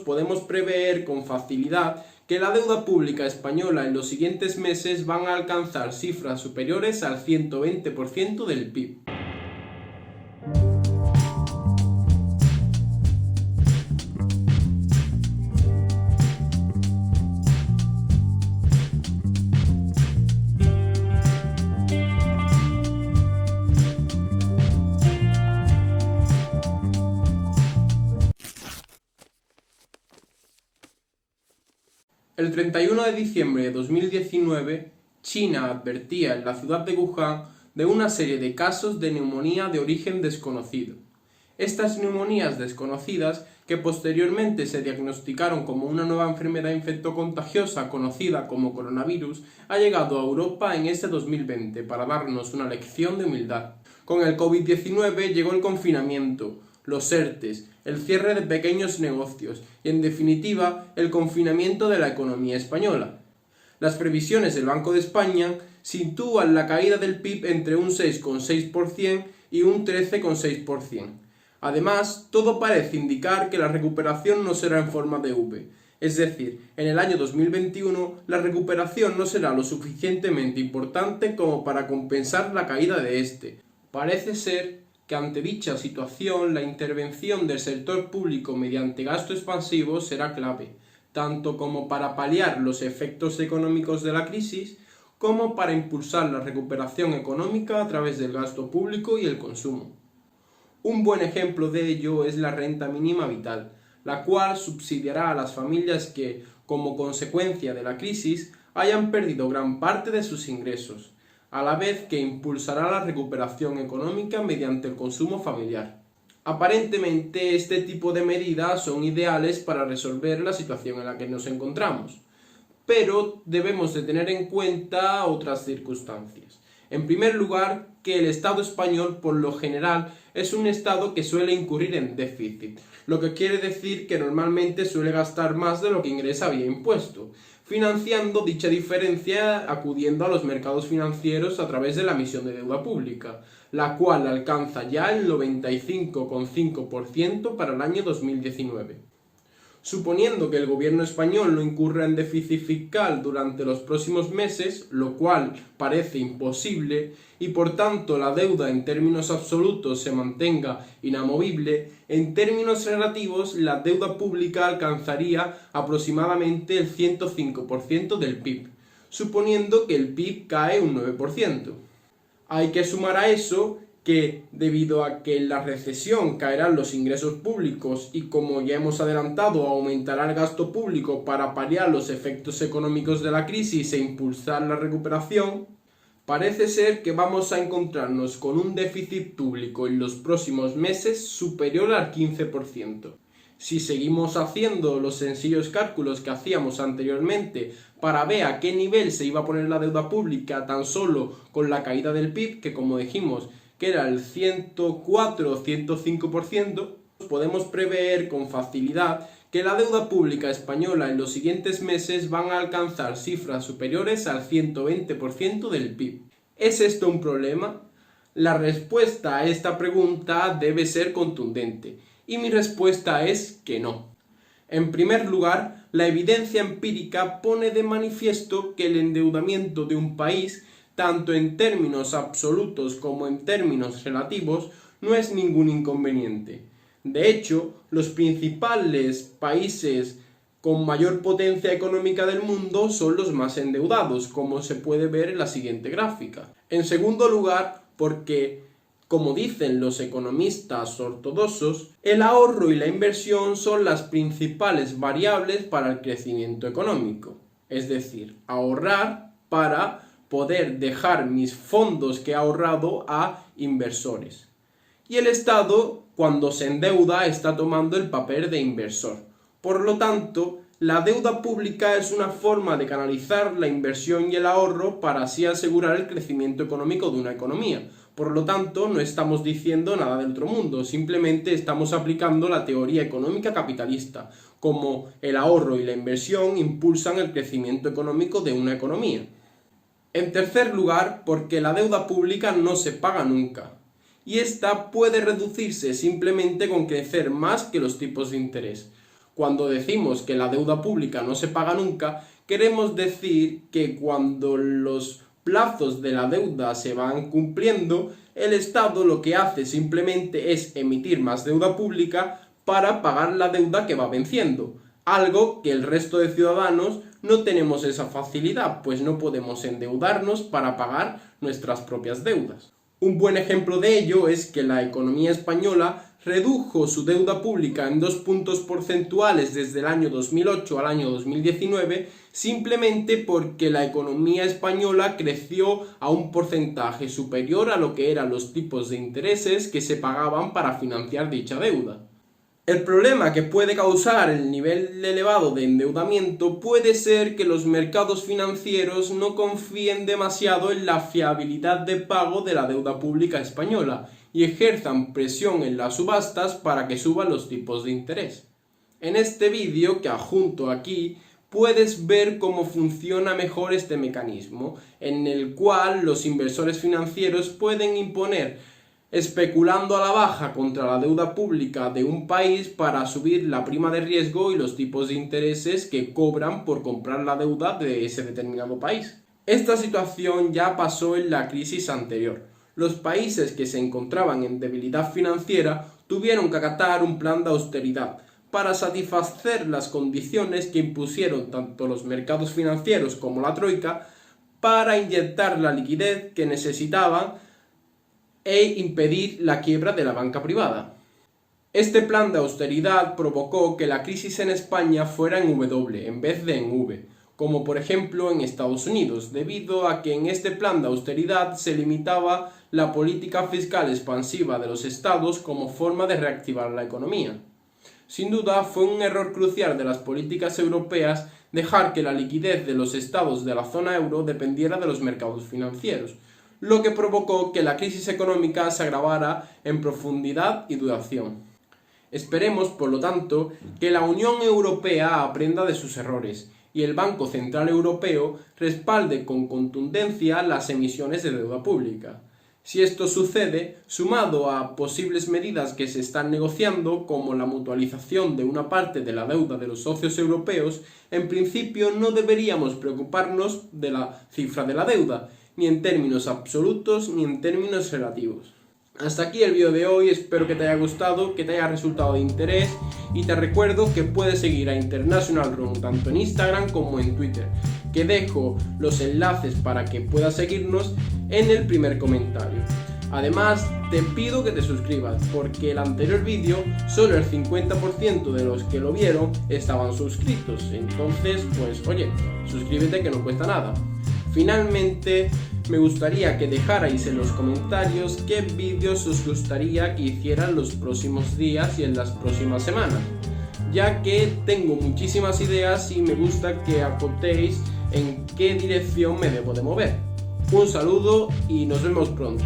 podemos prever con facilidad que la deuda pública española en los siguientes meses van a alcanzar cifras superiores al 120% del PIB. El 31 de diciembre de 2019, China advertía en la ciudad de Wuhan de una serie de casos de neumonía de origen desconocido. Estas neumonías desconocidas, que posteriormente se diagnosticaron como una nueva enfermedad infectocontagiosa conocida como coronavirus, ha llegado a Europa en este 2020 para darnos una lección de humildad. Con el COVID-19 llegó el confinamiento, los ERTEs, el cierre de pequeños negocios y, en definitiva, el confinamiento de la economía española. Las previsiones del Banco de España sitúan la caída del PIB entre un 6,6% y un 13,6%. Además, todo parece indicar que la recuperación no será en forma de V, es decir, en el año 2021 la recuperación no será lo suficientemente importante como para compensar la caída de este. Parece ser que ante dicha situación la intervención del sector público mediante gasto expansivo será clave, tanto como para paliar los efectos económicos de la crisis, como para impulsar la recuperación económica a través del gasto público y el consumo. Un buen ejemplo de ello es la renta mínima vital, la cual subsidiará a las familias que, como consecuencia de la crisis, hayan perdido gran parte de sus ingresos, a la vez que impulsará la recuperación económica mediante el consumo familiar. Aparentemente, este tipo de medidas son ideales para resolver la situación en la que nos encontramos, pero debemos de tener en cuenta otras circunstancias. En primer lugar, que el Estado español, por lo general, es un Estado que suele incurrir en déficit, lo que quiere decir que normalmente suele gastar más de lo que ingresa vía impuesto, financiando dicha diferencia acudiendo a los mercados financieros a través de la emisión de deuda pública, la cual alcanza ya el 95,5% para el año 2019. Suponiendo que el gobierno español no incurra en déficit fiscal durante los próximos meses, lo cual parece imposible, y por tanto la deuda en términos absolutos se mantenga inamovible, en términos relativos la deuda pública alcanzaría aproximadamente el 105% del PIB, suponiendo que el PIB cae un 9%. Hay que sumar a eso que, debido a que en la recesión caerán los ingresos públicos y, como ya hemos adelantado, aumentará el gasto público para paliar los efectos económicos de la crisis e impulsar la recuperación, parece ser que vamos a encontrarnos con un déficit público en los próximos meses superior al 15%. Si seguimos haciendo los sencillos cálculos que hacíamos anteriormente para ver a qué nivel se iba a poner la deuda pública tan solo con la caída del PIB, que como dijimos que era el 104 o 105%, podemos prever con facilidad que la deuda pública española en los siguientes meses van a alcanzar cifras superiores al 120% del PIB. ¿Es esto un problema? La respuesta a esta pregunta debe ser contundente, y mi respuesta es que no. En primer lugar, la evidencia empírica pone de manifiesto que el endeudamiento de un país, tanto en términos absolutos como en términos relativos, no es ningún inconveniente. De hecho, los principales países con mayor potencia económica del mundo son los más endeudados, como se puede ver en la siguiente gráfica. En segundo lugar, porque, como dicen los economistas ortodoxos, el ahorro y la inversión son las principales variables para el crecimiento económico. Es decir, ahorrar para poder dejar mis fondos que he ahorrado a inversores. Y el Estado, cuando se endeuda, está tomando el papel de inversor. Por lo tanto, la deuda pública es una forma de canalizar la inversión y el ahorro para así asegurar el crecimiento económico de una economía. Por lo tanto, no estamos diciendo nada del otro mundo, simplemente estamos aplicando la teoría económica capitalista, como el ahorro y la inversión impulsan el crecimiento económico de una economía. En tercer lugar, porque la deuda pública no se paga nunca, y esta puede reducirse simplemente con crecer más que los tipos de interés. Cuando decimos que la deuda pública no se paga nunca, queremos decir que cuando los plazos de la deuda se van cumpliendo, el Estado lo que hace simplemente es emitir más deuda pública para pagar la deuda que va venciendo, algo que el resto de ciudadanos no tenemos esa facilidad, pues no podemos endeudarnos para pagar nuestras propias deudas. Un buen ejemplo de ello es que la economía española redujo su deuda pública en 2 puntos porcentuales desde el año 2008 al año 2019 simplemente porque la economía española creció a un porcentaje superior a lo que eran los tipos de intereses que se pagaban para financiar dicha deuda. El problema que puede causar el nivel elevado de endeudamiento puede ser que los mercados financieros no confíen demasiado en la fiabilidad de pago de la deuda pública española y ejerzan presión en las subastas para que suban los tipos de interés. En este vídeo que adjunto aquí puedes ver cómo funciona mejor este mecanismo, en el cual los inversores financieros pueden imponer especulando a la baja contra la deuda pública de un país para subir la prima de riesgo y los tipos de intereses que cobran por comprar la deuda de ese determinado país. Esta situación ya pasó en la crisis anterior. Los países que se encontraban en debilidad financiera tuvieron que acatar un plan de austeridad para satisfacer las condiciones que impusieron tanto los mercados financieros como la Troika para inyectar la liquidez que necesitaban e impedir la quiebra de la banca privada. Este plan de austeridad provocó que la crisis en España fuera en W en vez de en V, como por ejemplo en Estados Unidos, debido a que en este plan de austeridad se limitaba la política fiscal expansiva de los estados como forma de reactivar la economía. Sin duda fue un error crucial de las políticas europeas dejar que la liquidez de los estados de la zona euro dependiera de los mercados financieros, lo que provocó que la crisis económica se agravara en profundidad y duración. Esperemos, por lo tanto, que la Unión Europea aprenda de sus errores y el Banco Central Europeo respalde con contundencia las emisiones de deuda pública. Si esto sucede, sumado a posibles medidas que se están negociando, como la mutualización de una parte de la deuda de los socios europeos, en principio no deberíamos preocuparnos de la cifra de la deuda, ni en términos absolutos ni en términos relativos. Hasta aquí el vídeo de hoy, espero que te haya gustado, que te haya resultado de interés y te recuerdo que puedes seguir a International Run tanto en Instagram como en Twitter, que dejo los enlaces para que puedas seguirnos en el primer comentario. Además, te pido que te suscribas, porque el anterior vídeo solo el 50% de los que lo vieron estaban suscritos, entonces pues oye, suscríbete que no cuesta nada. Finalmente, me gustaría que dejarais en los comentarios qué vídeos os gustaría que hicieran los próximos días y en las próximas semanas, ya que tengo muchísimas ideas y me gusta que acotéis en qué dirección me debo de mover. Un saludo y nos vemos pronto.